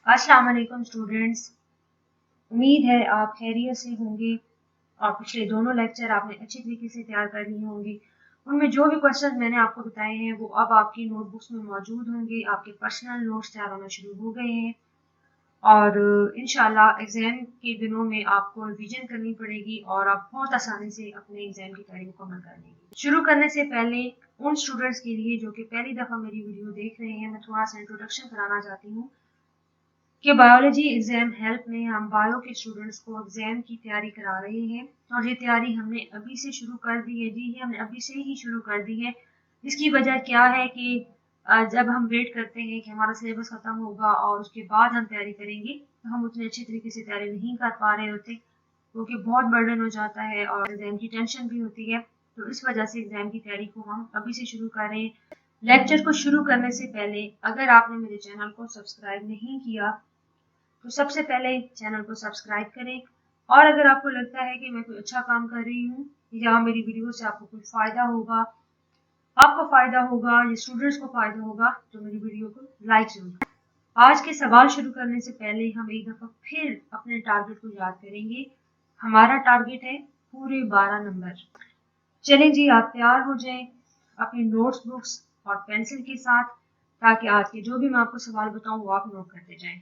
अस्सलाम वालेकुम स्टूडेंट्स। उम्मीद है आप खैरियत से होंगे और पिछले दोनों लेक्चर आपने अच्छी तरीके से तैयार कर लिए होंगे। उनमें जो भी क्वेश्चन मैंने आपको बताए हैं वो अब आपकी नोटबुक्स में मौजूद होंगे। आपके पर्सनल नोट्स तैयार होना शुरू हो गए हैं और इंशाल्लाह एग्ज़ाम के दिनों में आपको रिवीजन करनी पड़ेगी और आप बहुत आसानी से अपने एग्ज़ाम की तैयारी मुकम्मल कर लेंगे। शुरू करने से पहले उन स्टूडेंट्स के लिए जो कि पहली दफ़ा मेरी वीडियो देख रहे हैं, मैं थोड़ा सा इंट्रोडक्शन कराना चाहती हूँ कि बायोलॉजी एग्जाम हेल्प में हम बायो के स्टूडेंट्स को एग्जाम की तैयारी करा रहे हैं और ये तैयारी हमने अभी से शुरू कर दी है। जी हमने अभी से ही शुरू कर दी है। इसकी वजह क्या है कि जब हम वेट करते हैं कि हमारा सिलेबस ख़त्म होगा और उसके बाद हम तैयारी करेंगे तो हम उतनी अच्छी तरीके से तैयारी नहीं कर पा रहे होते क्योंकि बहुत बर्डन हो जाता है और एग्जाम की टेंशन भी होती है। तो इस वजह से एग्जाम की तैयारी को हम अभी से शुरू कर रहे हैं। लेक्चर को शुरू करने से पहले अगर आपने मेरे चैनल को सब्सक्राइब नहीं किया तो सबसे पहले चैनल को सब्सक्राइब करें और अगर आपको लगता है कि मैं कोई अच्छा काम कर रही हूँ या मेरी वीडियो से आपको कोई फ़ायदा होगा, आपको फ़ायदा होगा या स्टूडेंट्स को फ़ायदा होगा तो मेरी वीडियो को लाइक जरूर करें। आज के सवाल शुरू करने से पहले हम एक दफ़ा फिर अपने टारगेट को याद करेंगे। हमारा टारगेट है पूरे 12 नंबर। चलें जी, आप तैयार हो जाएं अपनी नोट्स बुक्स और पेंसिल के साथ ताकि आज के जो भी मैं आपको सवाल बताऊं वो आप नोट करते जाएं।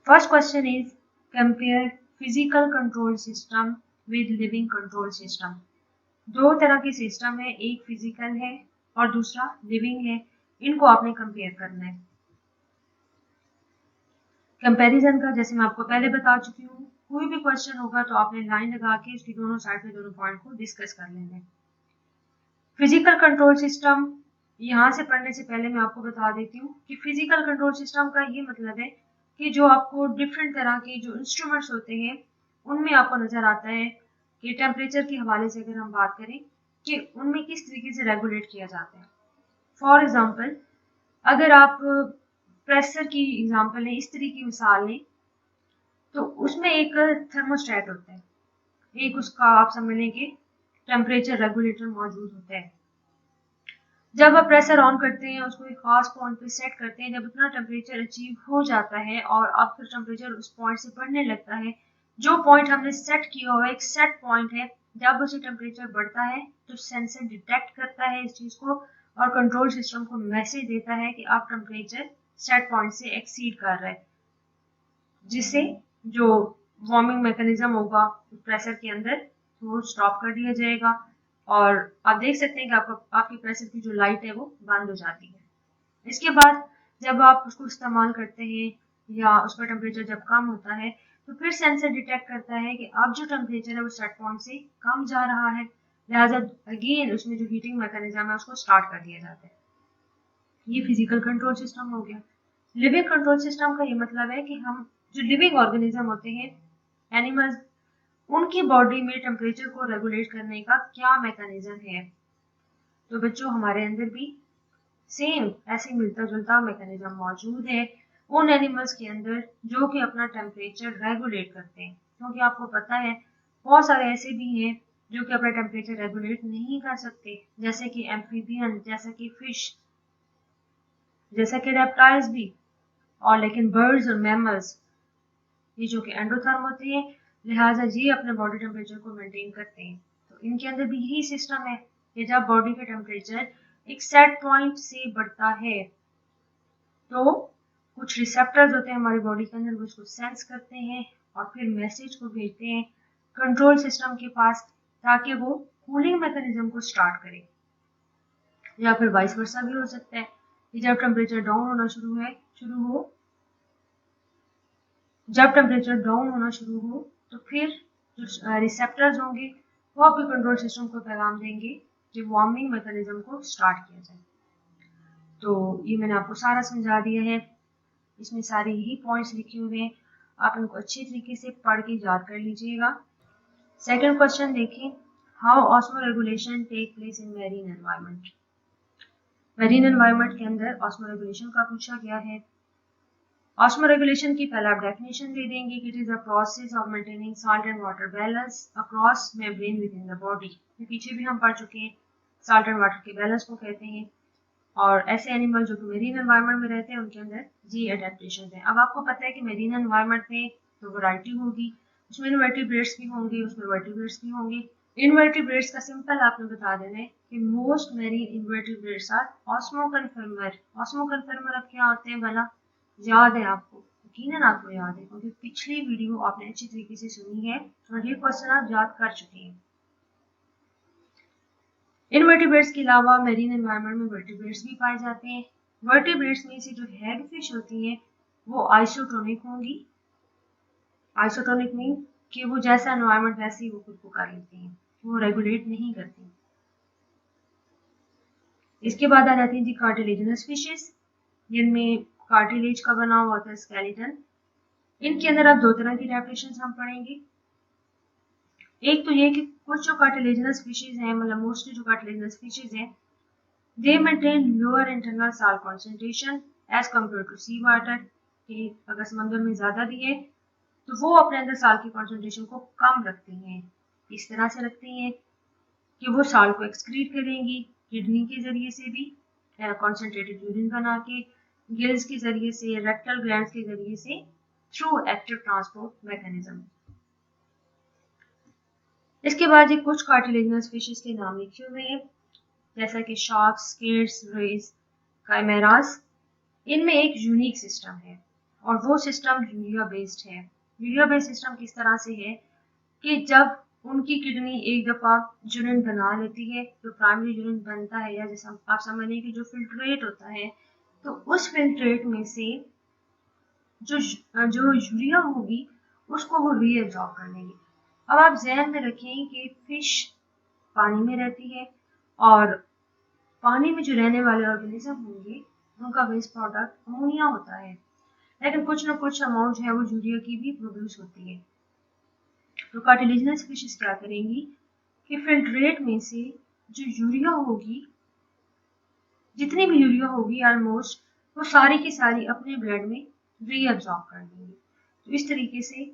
First question is compare physical control system with living control system. दो तरह के सिस्टम है, एक फिजिकल है और दूसरा लिविंग है। इनको आपने कंपेयर करना है। कंपैरिजन का जैसे मैं आपको पहले बता चुकी हूँ, कोई भी क्वेश्चन होगा तो आपने लाइन लगा के उसकी दोनों साइड में दोनों पॉइंट को डिस्कस कर लेना है। फिजिकल कंट्रोल सिस्टम यहाँ से पढ़ने से पहले मैं आपको बता देती हूँ कि फिजिकल कंट्रोल सिस्टम का ये मतलब है कि जो आपको डिफरेंट तरह के जो इंस्ट्रूमेंट्स होते हैं उनमें आपको नजर आता है कि टेम्परेचर के हवाले से अगर हम बात करें कि उनमें किस तरीके से रेगुलेट किया जाता है। फॉर एग्जांपल अगर आप प्रेशर की एग्जांपल लें, इस तरह की मिसाल लें तो उसमें एक थर्मोस्टेट होता है, एक उसका आप समझ लें कि टेम्परेचर रेगुलेटर मौजूद होता है। जब आप प्रेशर ऑन करते हैं, उसको एक खास पॉइंट पे सेट करते हैं, जब इतना टेम्परेचर अचीव हो जाता है और अब फिर टेम्परेचर उस पॉइंट से बढ़ने लगता है, जो पॉइंट हमने सेट किया हुआ है एक सेट पॉइंट है, जब उसे टेम्परेचर बढ़ता है तो सेंसर डिटेक्ट करता है इस चीज़ को और कंट्रोल सिस्टम को मैसेज देता है कि आप टेम्परेचर सेट पॉइंट से एक्सीड कर रहे हैं, जिससे जो वार्मिंग मैकेनिज्म होगा प्रेशर के अंदर वो स्टॉप कर दिया जाएगा और आप देख सकते हैं कि आपकी प्रेशर की जो लाइट है वो बंद हो जाती है। इसके बाद जब आप उसको इस्तेमाल करते हैं या उसका टेम्परेचर जब कम होता है तो फिर सेंसर डिटेक्ट करता है कि अब जो टेम्परेचर है वो सेट पॉइंट से कम जा रहा है, लिहाजा अगेन उसमें जो हीटिंग मैकेनिज्म है उसको स्टार्ट कर दिया जाता है। ये फिजिकल कंट्रोल सिस्टम हो गया। लिविंग कंट्रोल सिस्टम का ये मतलब है कि हम जो लिविंग ऑर्गेनिज्म होते हैं, एनिमल्स, उनकी बॉडी में टेम्परेचर को रेगुलेट करने का क्या मैकेनिज्म है। तो बच्चों हमारे अंदर भी सेम ऐसे मिलता जुलता मैकेनिज्म मौजूद है उन एनिमल्स के अंदर जो कि अपना टेम्परेचर रेगुलेट करते हैं, क्योंकि आपको पता है बहुत सारे ऐसे भी हैं जो कि अपना टेम्परेचर रेगुलेट नहीं कर सकते, जैसे कि एम्फीबियन, जैसा कि फिश, जैसा कि रेप्टाइल्स भी, और लेकिन बर्ड्स और मैमल्स ये जो कि एंडोथर्म होते हैं, लिहाजा ये अपने बॉडी टेम्परेचर को मेंटेन करते हैं। तो इनके अंदर भी यही सिस्टम है कि जब बॉडी का टेम्परेचर एक सेट पॉइंट से बढ़ता है तो कुछ रिसेप्टर्स होते हैं हमारी बॉडी के अंदर, वो उसको सेंस करते हैं और फिर मैसेज को भेजते हैं कंट्रोल सिस्टम के पास ताकि वो कूलिंग मैकेनिज्म को स्टार्ट करे, या फिर वाइस वर्सा भी हो सकता है कि जब टेम्परेचर डाउन होना शुरू हो तो फिर जो रिसेप्टर्स होंगे वो आपके कंट्रोल सिस्टम को पैगाम देंगे कि वार्मिंग मैकेनिज्म को स्टार्ट किया जाए। तो ये मैंने आपको सारा समझा दिया है, इसमें सारे यही पॉइंट्स लिखे हुए हैं, आप इनको अच्छी तरीके से पढ़ के याद कर लीजिएगा। सेकंड क्वेश्चन देखें, how osmoregulation take place in marine environment. Marine environment के अंदर ऑस्मो रेगुलेशन का पूछा गया है। ऑस्मो रेगुलेशन की पहले आप डेफिनेशन दे देंगे कि it is a process of maintaining salt and water balance across membrane with in the body. पीछे भी हम पढ़ चुके हैं, सॉल्ट एंड वाटर के बैलेंस को कहते हैं। और ऐसे एनिमल जो कि मेरीन एनवायरनमेंट में रहते हैं उनके अंदर जी एडेप्टेशन है। अब आपको पता है कि मेरीन एनवायरनमेंट में तो वैरायटी होगी, उसमें इनवर्टिब्रेट्स भी होंगे, उसमें वर्टिब्रेट्स भी होंगे। इनवर्टिब्रेट्स का सिंपल आपने बता देना है कि मोस्ट मेरीन इनवर्टिब्रेट्स आर ऑस्मोकन्फर्मर। ऑस्मोकन्फर्मर अब क्या होते हैं भला, याद है आपको? यकीनन आपको याद है क्योंकि पिछली वीडियो आपने अच्छी तरीके से सुनी है और ये क्वेश्चन आप याद कर चुके हैं। इनवर्टिब्रेट्स के अलावा मेरीन एनवायरनमेंट में वर्टिब्रेट्स भी पाए जाते हैं। वर्टिब्रेट्स में से जो हेड फिश होती हैं वो आइसोटोनिक होंगी। आइसोटोनिक मीन कि वो जैसा एनवायरनमेंट वैसे ही वो खुद को कर लेती हैं, वो रेगुलेट नहीं करती। इसके बाद आ जाती है जी कार्टिलेजिनस फिशेस, जिनमें कार्टिलेज का बना हुआ होता है स्केलेटन। इनके अंदर अब दो तरह की एडेप्टेशन हम पढ़ेंगे। एक तो ये कि कुछ जो कार्टिलेजिनस फिशेज हैं, मतलब मोस्टली जो कार्टिलेजिनस फिशेज हैं, they maintain lower internal salt concentration as compare to sea water. कि अगर समंदर में ज्यादा भी है तो वो अपने अंदर साल्ट की कंसंट्रेशन को कम रखती हैं। इस तरह से रखती हैं कि वो साल्ट को एक्सक्रीट करेंगी किडनी के जरिए से भी, कॉन्सेंट्रेटेड यूरिन बना के, गिल्स के जरिए से, रेक्टल ग्लैंड्स के जरिए से, थ्रू एक्टिव ट्रांसपोर्ट मैकेनिज्म। इसके बाद ये कुछ कार्टिलेजिनस फिशेस के नाम लिखे हुए हैं, जैसा कि शार्क्स, स्किड्स, रेज, काइमेरास। इनमें एक यूनिक सिस्टम है और वो सिस्टम यूरिया बेस्ड है। यूरिया बेस्ड सिस्टम किस तरह से है कि जब उनकी किडनी एक दफ़ा यूरिन बना लेती है, जो प्राइमरी यूरिन बनता है, या जैसा आप समझ लें कि जो फिल्ट्रेट होता है, तो उस फिल्ट्रेट में से जो जो यूरिया होगी उसको वो रीअब्जॉर्ब कर लेंगे। अब आप जहन में रखें कि फिश पानी में रहती है और पानी में जो रहने वाले ऑर्गेनिज्म होंगे उनका वेस्ट प्रोडक्ट अमोनिया होता है, लेकिन कुछ ना कुछ अमाउंट है वो यूरिया की भी प्रोड्यूस होती है। तो कार्टिलेजिनस फिशेस क्या करेंगी कि फिल्ट्रेट में से जो यूरिया होगी, जितनी भी यूरिया होगी ऑलमोस्ट, वो सारी की सारी अपने ब्लड में रीअब्जॉर्ब कर लेंगी। तो इस तरीके से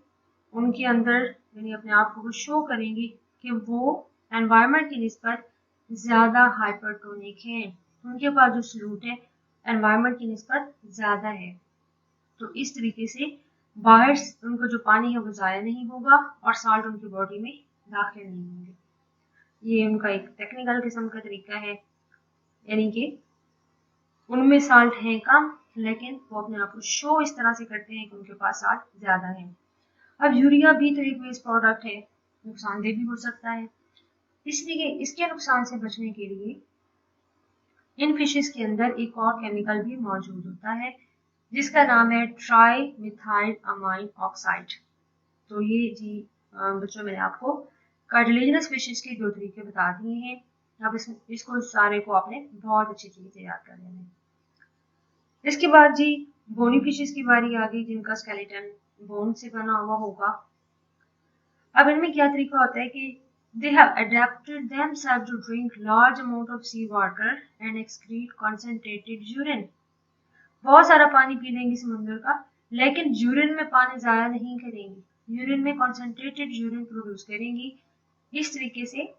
उनके अंदर यानी अपने आप को वो शो करेंगी कि वो एनवायरनमेंट की निस्बत ज़्यादा हाइपरटोनिक है, उनके पास जो सल्यूट है एनवायरनमेंट की निस्बत ज़्यादा है। तो इस तरीके से बाहर उनको जो पानी है वो ज़ाया नहीं होगा और साल्ट उनकी बॉडी में दाखिल नहीं होंगे। ये उनका एक टेक्निकल किस्म का तरीका है, यानी कि उनमें साल्ट है कम लेकिन वो अपने आप को शो इस तरह से करते हैं कि उनके पास साल्ट ज़्यादा है। अब यूरिया भी तो एक वेस्ट प्रोडक्ट है, नुकसानदेह भी हो सकता है, इसलिए इसके नुकसान से बचने के लिए इन फिशेस के अंदर एक और केमिकल भी मौजूद होता है जिसका नाम है ट्राई मिथाइल अमाइन ऑक्साइड। तो ये जी बच्चों मैंने आपको कार्टिलेजिनस फिशेस के दो तरीके बता दिए हैं। अब इसको सारे को आपने बहुत अच्छी तरीके से याद कर लेना है। इसके बाद जी बोनी फिशेस की बारी आ गई जिनका स्केलेटन बोन से बना हुआ होगा। अब इनमें क्या तरीका होता है कि they have adapted themselves to drink large amount of sea water and excrete concentrated urine। बहुत सारा पानी पी लेंगी समुद्र का, लेकिन यूरिन में पानी ज़ाया नहीं करेंगी, यूरिन में कॉन्सेंट्रेटेड यूरिन प्रोड्यूस करेंगी। इस तरीके से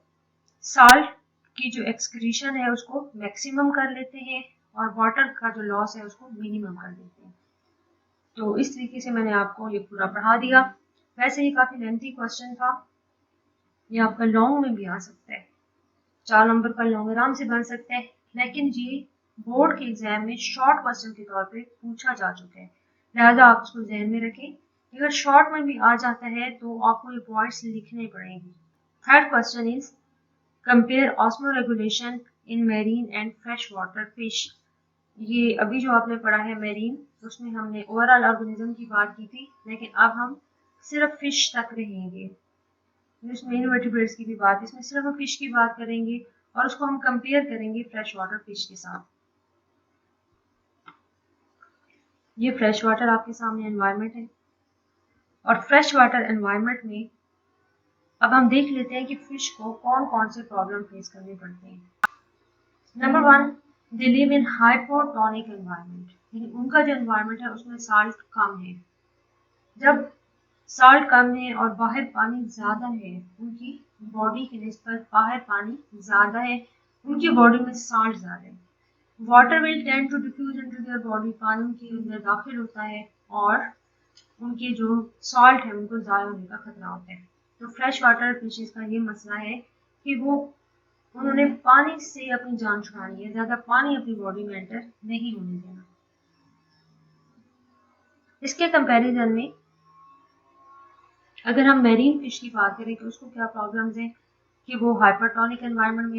साल्ट की जो एक्सक्रीशन है उसको मैक्सिमम कर लेते हैं और वाटर का जो लॉस है उसको मिनिमम कर देते हैं। तो इस तरीके से मैंने आपको ये पूरा पढ़ा दिया। वैसे ये काफ़ी लेंथी क्वेश्चन था, ये आपका लॉन्ग में भी आ सकता है, 4 नंबर का लॉन्ग आराम से बन सकता है, लेकिन ये बोर्ड के एग्जाम में शॉर्ट क्वेश्चन के तौर पे पूछा जा चुका है, लिहाजा आप उसको जहन में रखें। अगर शॉर्ट में भी आ जाता है तो आपको ये पॉइंट्स लिखने पड़ेंगे। Third question is compare osmo regulation in marine and fresh water fish. ये अभी जो आपने पढ़ा है मेरीन, उसमें हमने ओवरऑल ऑर्गेनिज्म की बात की थी, लेकिन अब हम सिर्फ फिश तक रहेंगे। इसमें इनवर्टिब्रेट्स की भी बात, इसमें सिर्फ हम फिश की बात करेंगे और उसको हम कंपेयर करेंगे फ्रेश वाटर फिश के साथ। ये फ्रेश वाटर आपके सामने एनवायरनमेंट है और फ्रेश वाटर एनवायरनमेंट में अब हम देख लेते हैं कि फिश को कौन कौन से प्रॉब्लम फेस करने पड़ते हैं। Number 1, they live in hypotonic environment, यानी उनका जो एनवायरनमेंट है उसमें साल्ट कम है। जब साल्ट कम है और बाहर पानी ज़्यादा है, उनकी बॉडी की निस्बत बाहर पानी ज़्यादा है, उनकी बॉडी में साल्ट ज़्यादा है, water will tend to diffuse into their body, पानी उनके अंदर दाखिल होता है और उनके जो सॉल्ट है उनको ज़ाया होने का खतरा होता है। तो फ्रेश वाटर फिशेस का ये मसला है कि उन्होंने पानी से अपनी जान छुड़ानी है, ज़्यादा पानी अपनी बॉडी में एंटर नहीं होने देना। इसके कंपैरिजन में अगर हम मैरीन फिश की बात करें तो उसको क्या प्रॉब्लम्स हैं कि वो हाइपरटोनिक एनवायरनमेंट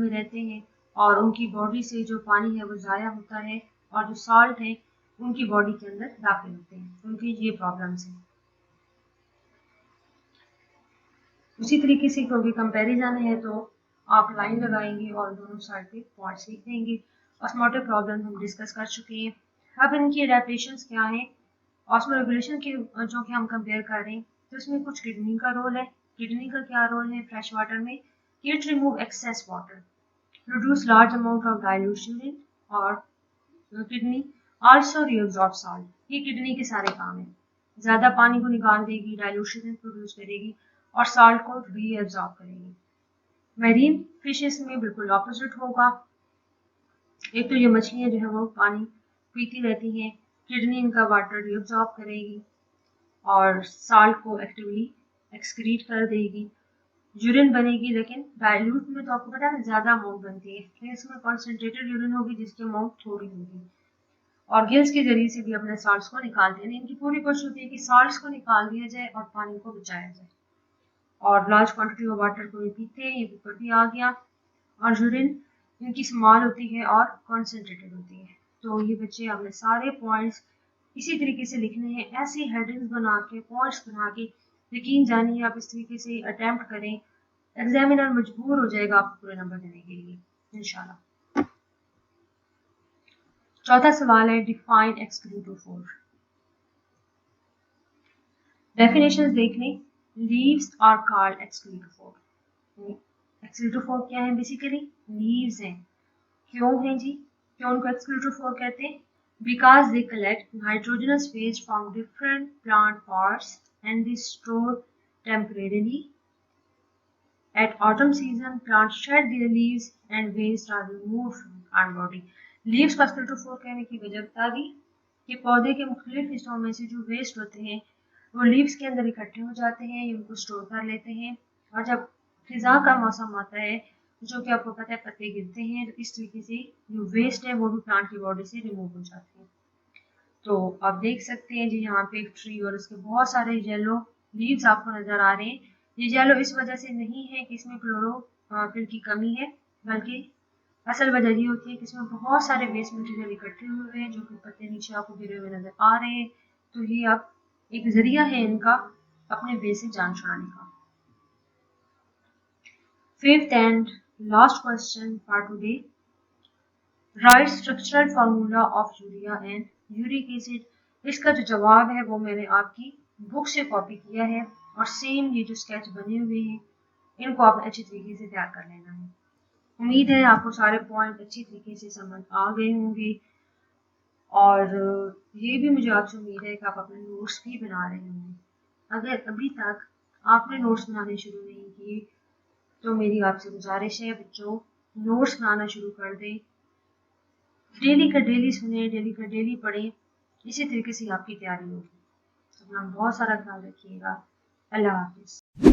में रहते हैं और उनकी बॉडी से जो पानी है वो ज़ाया होता है और जो सॉल्ट है उनकी बॉडी के अंदर दाखिल होते हैं, उनकी ये प्रॉब्लम्स हैं। उसी तरीके से क्योंकि कंपैरिजन है तो आप लाइन लगाएंगे और दोनों साइड पे पॉइंट्स लिख देंगे। ऑस्मोटिक प्रॉब्लम हम डिस्कस कर चुके हैं। अब इनकी एडेप्टेशंस क्या हैं? ऑस्मो रेगुलेशन के जो कि हम कंपेयर कर रहे हैं तो इसमें कुछ किडनी का रोल है। किडनी का क्या रोल है फ्रेश वाटर में? It remove excess water, reduce large amount of dilution in और किडनी आल्सो रीअब्सॉर्ब सॉल्ट। ये किडनी के सारे काम है, ज़्यादा पानी को निकाल देगी, डाइल्यूशन प्रोड्यूस करेगी और सॉल्ट को रीअब्सॉर्ब करेगी। मैरीन फिशेस में बिल्कुल ऑपोजिट होगा। एक तो ये मछलियाँ जो है वो पानी पीती रहती हैं, किडनी इनका वाटर रीअब्सॉर्ब करेगी और सॉल्ट को एक्टिवली एक्सक्रीट कर देगी, यूरिन बनेगी, लेकिन डाइल्यूट में तो आपको पता है ज़्यादा अमाउंट बनती है, लेकिन इसमें कॉन्सेंट्रेटेड यूरिन होगी जिसकी अमाउंट थोड़ी होगी और गिल्स के जरिए से भी अपने सॉल्ट्स को निकालते हैं। इनकी पूरी कोशिश होती है कि सॉल्ट्स को निकाल दिया जाए और पानी को बचाया जाए। और लार्ज क्वांटिटी ऑफ वाटर को ये पीते हैं, ये ऊपर भी आ गया। और यूरिन इनकी स्मॉल होती है और कॉन्सेंट्रेटेड होती है। तो ये बच्चे आपने सारे पॉइंट्स इसी तरीके से लिखने हैं, ऐसे हेडिंग्स बना के पॉइंट्स बना के। यकीन जानिए आप इस तरीके से अटेम्प्ट करें, एग्जामिनर मजबूर हो जाएगा आपको पूरे नंबर देने के लिए इंशाल्लाह। चौथा सवाल है डिफाइन एक्सक्लूडोफोर। डेफिनेशंस देख लें। लीव्स आर कॉल्ड एक्सक्लूडोफोर। एक्सक्लूडोफोर क्या है? बेसिकली लीव्स हैं। क्यों हैं जी? क्यों उनको एक्सक्लूडोफोर कहते हैं? Because they collect nitrogenous waste from different plant parts and they store temporarily. At autumn season, plants shed their leaves and waste are removed from our body. Leaves का एक्सक्लूडोफोर कहने की वजह बता दी कि पौधे के मुख्तलिफ हिस्सों में से जो वेस्ट होते हैं वो लीव्स के अंदर इकट्ठे हो जाते हैं, ये उनको स्टोर कर लेते हैं और जब खिजा का मौसम आता है जो कि आपको पता है पत्ते गिरते हैं, तो इस तरीके से जो वेस्ट है वो भी प्लांट की बॉडी से रिमूव हो जाते हैं। तो आप देख सकते हैं जी यहाँ पे एक ट्री और उसके बहुत सारे येलो लीव्स आपको नजर आ रहे हैं। ये येलो इस वजह से नहीं है कि इसमें क्लोरोफिल की कमी है, बल्कि असल वजह ये होती है कि इसमें बहुत सारे वेस्ट मटेरियल इकट्ठे हुए हैं जो कि पत्ते नीचे आपको गिरे हुए नजर आ रहे हैं। तो ये आप एक जरिया है इनका अपने वे से जान छुड़ाने का। Fifth and last question for today, right structural formula of urea and uric acid. इसका जो जवाब है वो मैंने आपकी बुक से कॉपी किया है और सेम ये जो स्केच बने हुए हैं इनको आपने अच्छी तरीके से तैयार कर लेना है। उम्मीद है आपको सारे पॉइंट अच्छी तरीके से समझ आ गए होंगे और ये भी मुझे आपसे उम्मीद है कि आप अपने नोट्स भी बना रहे होंगे। अगर अभी तक आपने नोट्स बनाने शुरू नहीं किए तो मेरी आपसे गुजारिश है बच्चों, नोट्स बनाना शुरू कर दें। डेली का डेली सुने, डेली का डेली पढ़ें, इसी तरीके से आपकी तैयारी होगी। अपना बहुत सारा ख्याल रखिएगा। अल्लाह हाफिज़।